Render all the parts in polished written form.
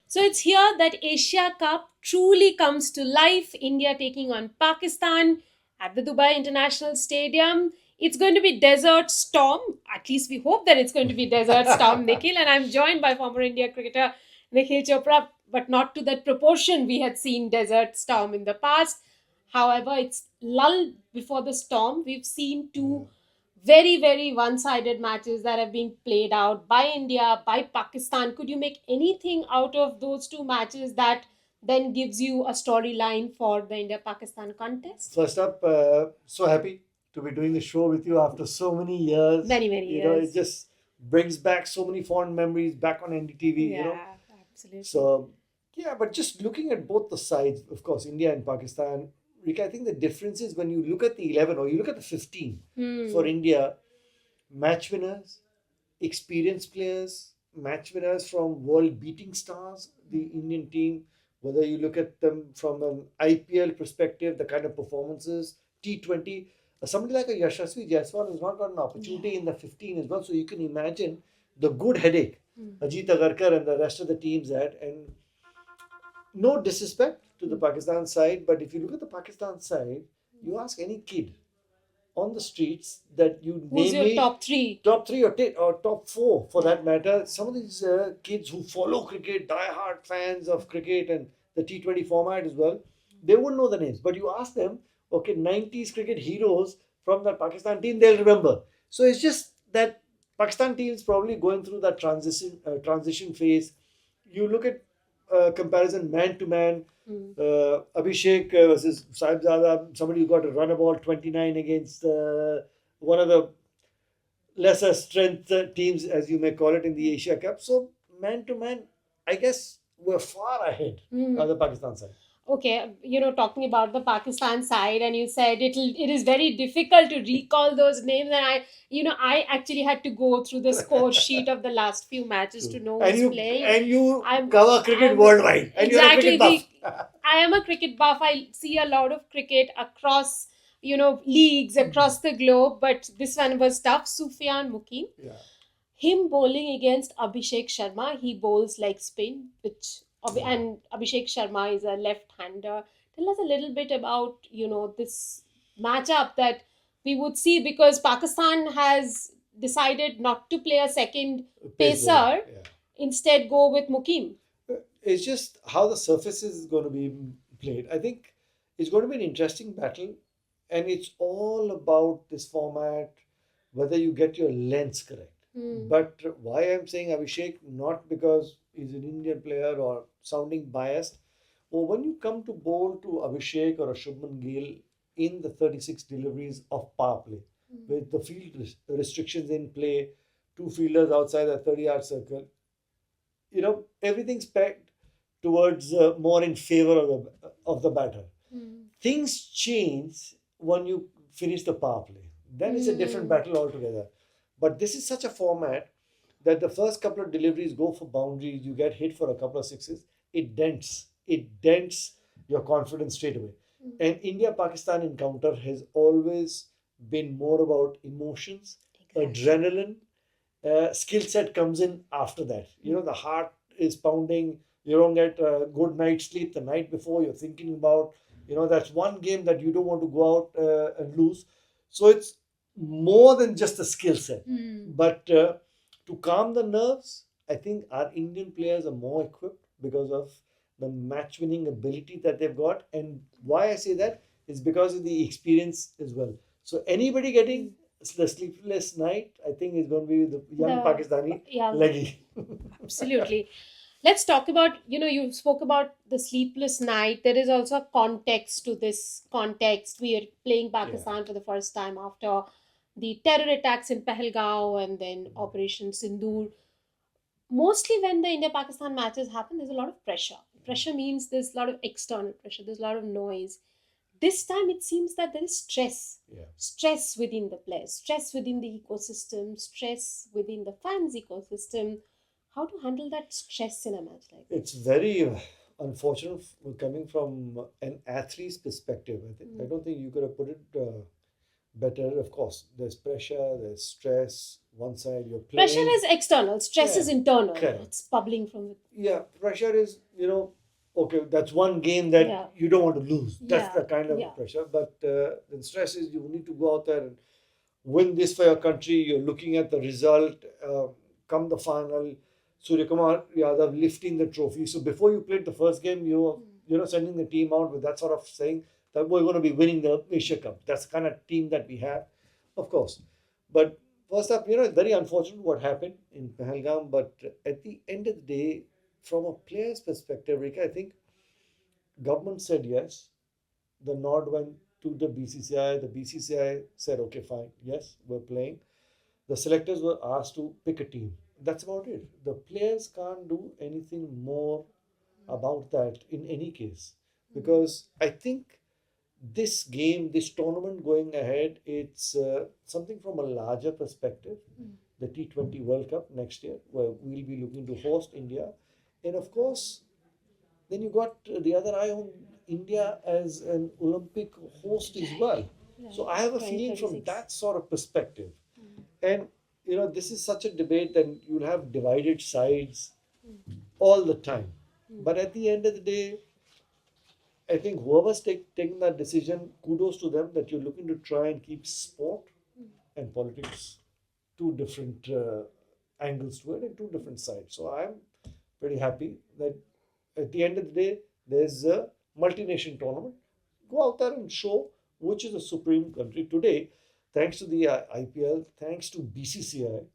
So it's here that Asia Cup truly comes to life. India taking on Pakistan at the Dubai International Stadium. It's going to be Desert Storm. At least we hope that it's going to be Desert Storm, Nikhil. And I'm joined by former India cricketer Nikhil Chopra, but not to that proportion we had seen Desert Storm in the past. However, it's lull before the storm. We've seen two very one-sided matches that have been played out by India, by Pakistan. Could you make anything out of those two matches that then gives you a storyline for the India-Pakistan contest? First up, so happy to be doing the show with you after so many years. Many You know, it years. just brings back so many fond memories back on NDTV, you know. Yeah, absolutely. So, yeah, but just looking at both the sides, of course, India and Pakistan, Rika, I think the difference is when you look at the 11 or you look at the 15 for India, match winners, experienced players, match winners from world beating stars, the Indian team, whether you look at them from an IPL perspective, the kind of performances, T20, somebody like a Yashasvi Jaiswal has not got an opportunity in the 15 as well. So you can imagine the good headache Ajit Agarkar and the rest of the teams had. And no disrespect to the Pakistan side, but if you look at the Pakistan side, you ask any kid on the streets that you Who's name your me top three? top three or top four for that matter. Some of these kids who follow cricket, die-hard fans of cricket and the T20 format as well, they wouldn't know the names. But you ask them, okay, 90s cricket heroes from the Pakistan team, they'll remember. So it's just that Pakistan team is probably going through that transition phase. You look at comparison man to man. Abhishek versus Sahibzada, somebody who got a run ball 29 against one of the lesser strength teams, as you may call it, in the Asia Cup. So, man to man, I guess we're far ahead on the Pakistan side. Okay, talking about the Pakistan side, and you said it is very difficult to recall those names, and I actually had to go through the score sheet of the last few matches to know And who's you playing. and you I'm cover cricket I'm worldwide, and you're a exactly cricket buff. I am a cricket buff. I see a lot of cricket across leagues across the globe, but this one was tough. Sufyan Mukim, Yeah. him bowling against Abhishek Sharma, he bowls like spin, and Abhishek Sharma is a left-hander. Tell us a little bit about this matchup that we would see, because Pakistan has decided not to play a second Pace bowler. pacer, instead go with Mukim. It's just how the surface is going to be played. I think it's going to be an interesting battle, and it's all about this format, whether you get your lens correct. But why I'm saying Abhishek, not because he's an Indian player or sounding biased, or when you come to bowl to Abhishek or a Shubman Gill in the 36 deliveries of power play, with the field restrictions in play, two fielders outside the 30-yard circle, everything's pegged towards more in favor of the batter. Things change when you finish the power play. Then it's a different battle altogether. But this is such a format that the first couple of deliveries go for boundaries, you get hit for a couple of sixes, it dents your confidence straight away. And India Pakistan encounter has always been more about emotions, adrenaline, skill set comes in after that. The heart is pounding. You don't get a good night's sleep the night before. You're thinking about, that's one game that you don't want to go out and lose. So it's more than just a skill set. But to calm the nerves, I think our Indian players are more equipped because of the match winning ability that they've got. And why I say that is because of the experience as well. So anybody getting the sleepless night, I think, is going to be the young Pakistani leggy. Absolutely. Let's talk about, you spoke about the sleepless night. There is also a context to this context. We are playing Pakistan for the first time after the terror attacks in Pahalgam and then Operation Sindoor. Mostly when the India Pakistan matches happen, there's a lot of pressure. Pressure means there's a lot of external pressure, there's a lot of noise. This time it seems that there is stress. Stress within the players, stress within the ecosystem, stress within the fans' ecosystem. How to handle that stress in a match like that? It's very unfortunate coming from an athlete's perspective. I don't think you could have put it better. Of course, there's pressure, there's stress. One side you're Pressure playing. is external, stress Yeah, is internal. correct. It's bubbling from Yeah, pressure is, okay, that's one game that Yeah. you don't want to lose. That's Yeah, the kind of yeah. pressure. But the stress is you need to go out there and win this for your country. You're looking at the result. Come the final, Surya Kumar Yadav lifting the trophy. So before you played the first game, you were sending the team out with that sort of saying that we're going to be winning the Asia Cup. That's the kind of team that we have, of course. But first up, it's very unfortunate what happened in Pahalgam. But at the end of the day, from a player's perspective, Rika, I think government said yes. The nod went to the BCCI. The BCCI said, okay, fine, yes, we're playing. The selectors were asked to pick a team. That's about it. The players can't do anything more about that in any case. Because I think this game, this tournament going ahead, it's something from a larger perspective. The T20 World Cup next year, where we'll be looking to host India. And of course, then you got the other eye on India as an Olympic host as well. So I have a feeling from that sort of perspective. And this is such a debate that you'll have divided sides all the time. But at the end of the day, I think whoever's taking that decision, kudos to them that you're looking to try and keep sport and politics two different angles to it and two different sides. So I'm pretty happy that at the end of the day, there's a multi-nation tournament. Go out there and show which is the supreme country today. Thanks to the IPL, thanks to BCCI,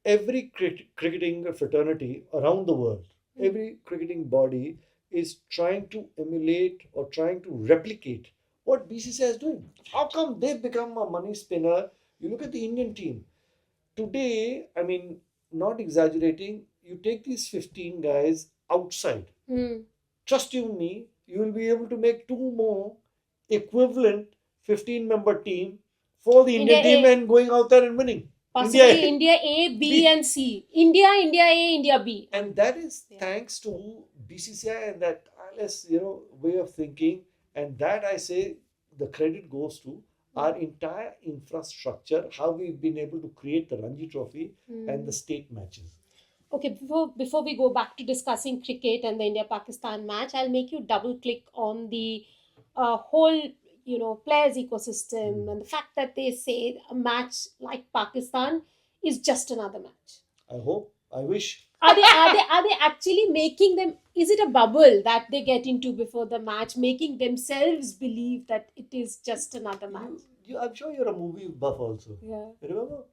every cricketing fraternity around the world, every cricketing body is trying to emulate or trying to replicate what BCCI is doing. How come they've become a money spinner? You look at the Indian team today. I mean, not exaggerating. You take these 15 guys outside. Trust you me, you will be able to make two more equivalent 15-member team for the Indian India team A. and going out there and winning. Possibly India A, B, B. and C. India A, India B. And that is thanks to BCCI and that tireless, way of thinking. And that I say the credit goes to our entire infrastructure, how we've been able to create the Ranji Trophy and the state matches. Okay, before we go back to discussing cricket and the India-Pakistan match, I'll make you double click on the whole, players ecosystem and the fact that they say a match like Pakistan is just another match. I hope. I wish. Are they actually making them? Is it a bubble that they get into before the match, making themselves believe that it is just another match? I'm sure you're a movie buff also. Yeah. Remember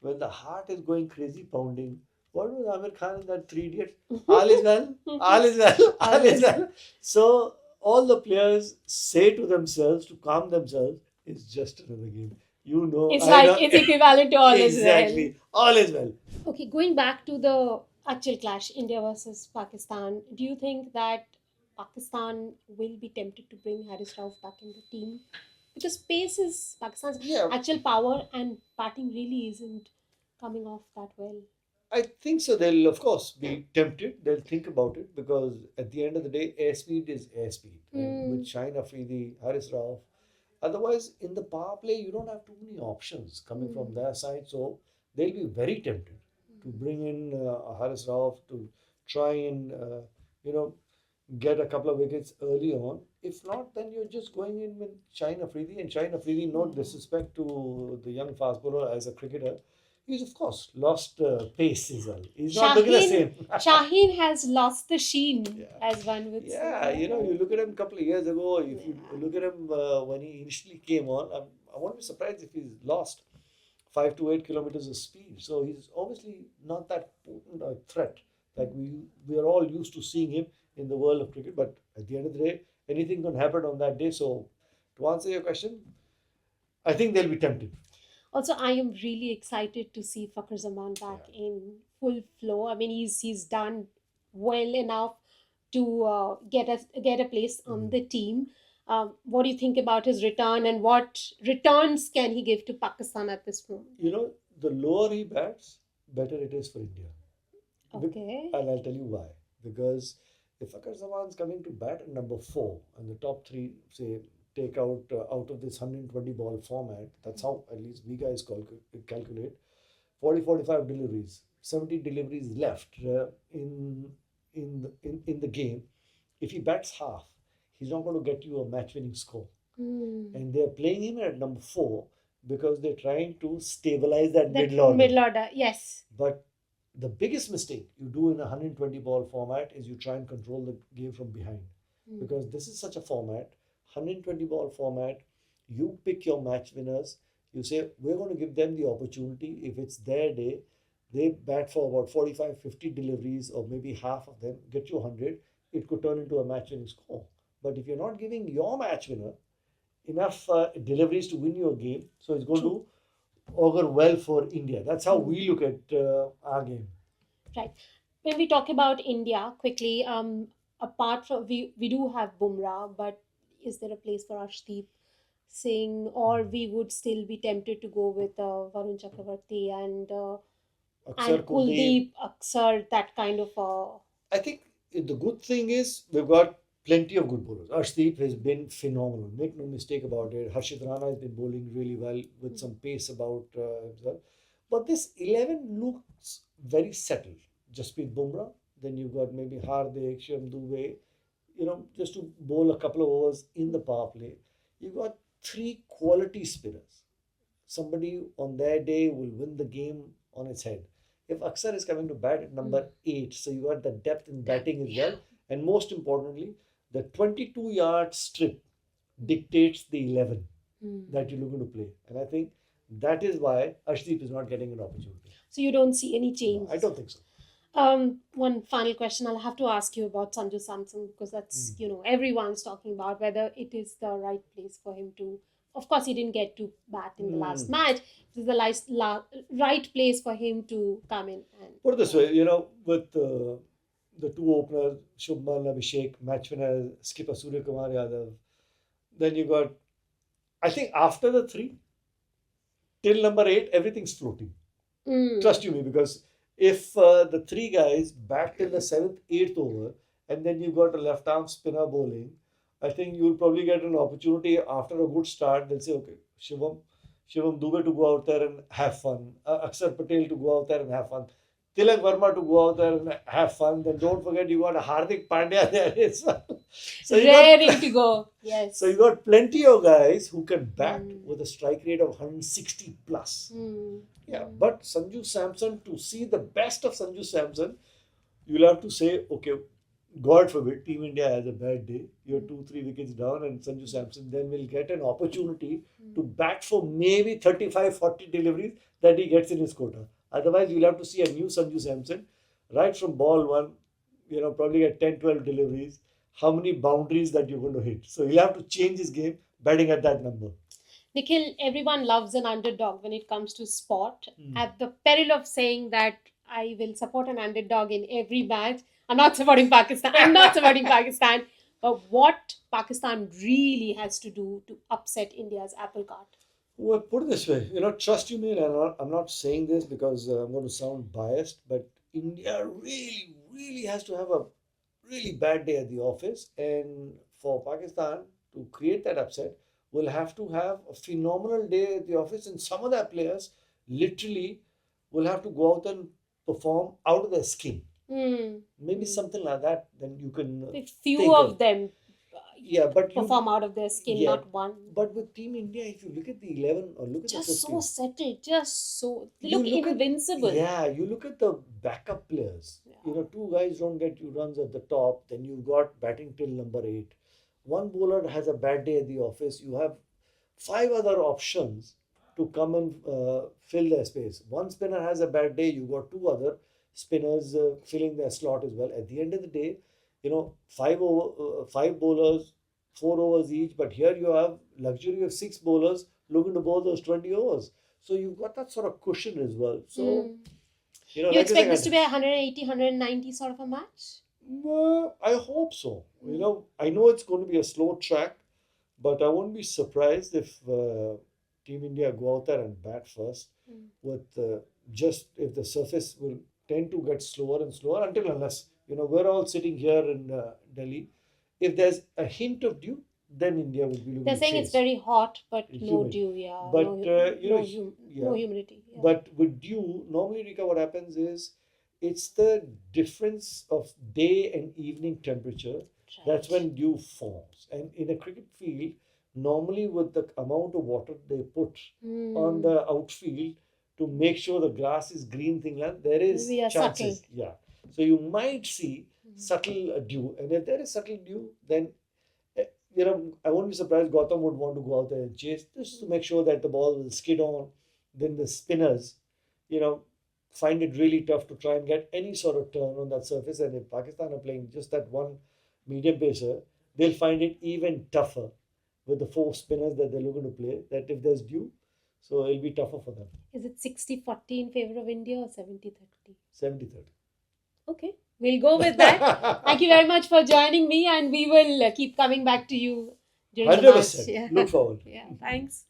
when the heart is going crazy pounding? What was Amir Khan in that Three Idiots? All is well, all is well, all is well. So all the players say to themselves to calm themselves, it's just another game. It's it's equivalent to all is well. Exactly, all is well. Okay, going back to the actual clash, India versus Pakistan, do you think that Pakistan will be tempted to bring Haris Rauf back in the team? Because pace is Pakistan's actual power and batting really isn't coming off that well. I think so. They'll, of course, be tempted. They'll think about it because at the end of the day, airspeed is airspeed. And with Shine Afridi, Haris Rauf. Otherwise, in the power play, you don't have too many options coming from their side. So they'll be very tempted to bring in Haris Rauf to try and, you know, get a couple of wickets early on. If not, then you're just going in with Shine Afridi. And Shine Afridi, no disrespect to the young fast bowler as a cricketer, he's of course lost pace as well. He's not looking the same. Shaheen has lost the sheen, as one would say. Yeah, you look at him a couple of years ago. If you look at him when he initially came on, I won't be surprised if he's lost 5 to 8 kilometers of speed. So he's obviously not that potent a threat that we are all used to seeing him in the world of cricket. But at the end of the day, anything can happen on that day. So to answer your question, I think they'll be tempted. Also, I am really excited to see Fakhar Zaman back in full flow. I mean, he's done well enough to get a place on the team. What do you think about his return, and what returns can he give to Pakistan at this moment? The lower he bats, better it is for India. Okay. And I'll tell you why. Because if Fakhar Zaman's coming to bat at number 4 and the top 3, say take out of this 120 ball format. That's how at least we guys calculate 40-45 deliveries, 70 deliveries left in the game. If he bats half, he's not going to get you a match winning score. And they're playing him at number 4 because they're trying to stabilize that That middle order. middle order, yes. But the biggest mistake you do in a 120 ball format is you try and control the game from behind. Because this is such a format, 120 ball format, you pick your match winners, you say, we're going to give them the opportunity. If it's their day, they bat for about 45-50 deliveries, or maybe half of them, get you 100, it could turn into a match winning score. But if you're not giving your match winner enough deliveries to win your game, so it's going to augur well for India. That's how we look at our game. Right. When we talk about India quickly, apart from we do have Bumrah, but is there a place for Arshdeep Singh, or we would still be tempted to go with Varun Chakravarti and Aksar, Kuldeep. Kuldeep, Aksar, that kind of I think the good thing is we've got plenty of good bowlers. Arshdeep has been phenomenal. Make no mistake about it. Harshit Rana has been bowling really well with some pace about himself. But this 11 looks very settled. Jasprit Bumrah, then you've got maybe Hardik, Shivam Dube, just to bowl a couple of overs in the power play. You've got 3 quality spinners. Somebody on their day will win the game on its head. If Aksar is coming to bat at number 8, so you got the depth in batting as well. And most importantly, the 22-yard strip dictates the 11 that you're looking to play. And I think that is why Arshdeep is not getting an opportunity. So you don't see any change? No, I don't think so. One final question I'll have to ask you about Sanju Samson, because that's, everyone's talking about whether it is the right place for him to. Of course, he didn't get to bat in the last match. It is the right place for him to come in. And put it this way, with the 2 openers, Shubman, Abhishek, match winner, skipper Surya Kumar Yadav, then you got, I think after the 3, till number 8, everything's floating. Trust you me, because if the 3 guys bat till the 7th, 8th over, and then you got a left arm spinner bowling, I think you'll probably get an opportunity after a good start. They'll say, okay, Shivam Dube to go out there and have fun, Aksar Patel to go out there and have fun, Tilak Verma to go out there and have fun. Then don't forget you got a Hardik Pandya there as well. So raring to go. Yes. So you got plenty of guys who can bat with a strike rate of 160 plus. Yeah, but Sanju Samson, to see the best of Sanju Samson, you'll have to say, okay, God forbid, Team India has a bad day. You're 2-3 wickets down, and Sanju Samson then will get an opportunity to bat for maybe 35-40 deliveries that he gets in his quota. Otherwise, you'll have to see a new Sanju Samson right from ball 1, probably get 10-12 deliveries. How many boundaries that you're going to hit? So he'll have to change his game batting at that number. Nikhil, everyone loves an underdog when it comes to sport. At the peril of saying that I will support an underdog in every match, I'm not supporting Pakistan. But what Pakistan really has to do to upset India's apple cart? Well, put it this way, trust you me, and I'm not saying this because I'm going to sound biased, but India really, really has to have a really bad day at the office. And for Pakistan to create that upset, we'll have to have a phenomenal day at the office. And some of their players literally will have to go out and perform out of their skin. Maybe something like that. Then you can. A few of them but perform out of their skin, not one. But with Team India, if you look at the 11 or look at just the 15, so settled, just so they look invincible. You look at the backup players. 2 guys don't get you runs at the top. Then you've got batting till number 8. One bowler has a bad day at the office. You have 5 other options to come and fill their space. One spinner has a bad day. You've got 2 other spinners filling their slot as well. At the end of the day, 5 bowlers, 4 overs each, but here you have luxury of 6 bowlers looking to bowl those 20 overs. So you've got that sort of cushion as well. So, you expect this to be a 180, 190 sort of a match? I hope so. I know it's going to be a slow track, but I won't be surprised if Team India go out there and bat first with if the surface will tend to get slower and slower unless we're all sitting here in Delhi. If there's a hint of dew, then India would be looking They're to saying it's chase. very hot, but It's no humid. dew. Yeah, But no, yeah. humidity. Yeah. But with dew, normally, Rika, what happens is it's the difference of day and evening temperature. That's Right. when dew forms. And in a cricket field, normally with the amount of water they put on Hmm. the outfield to make sure the grass is green thing, like, there is We are subtle. chances. Yeah. So you might see Hmm. subtle dew. And if there is subtle dew, then eh, I won't be surprised Gotham would want to go out there and chase just to make sure that the ball will skid on. Then the spinners, you know, find it really tough to try and get any sort of turn on that surface. And if Pakistan are playing just that one medium pacer, they'll find it even tougher with the four spinners that they're looking to play. That if there's dew, so it'll be tougher for them. Is it 60-40 in favor of India or 70-30? 70-30. Okay, we'll go with that. Thank you very much for joining me, and we will keep coming back to you during the match. 100%. Yeah. Look forward. Yeah, thanks.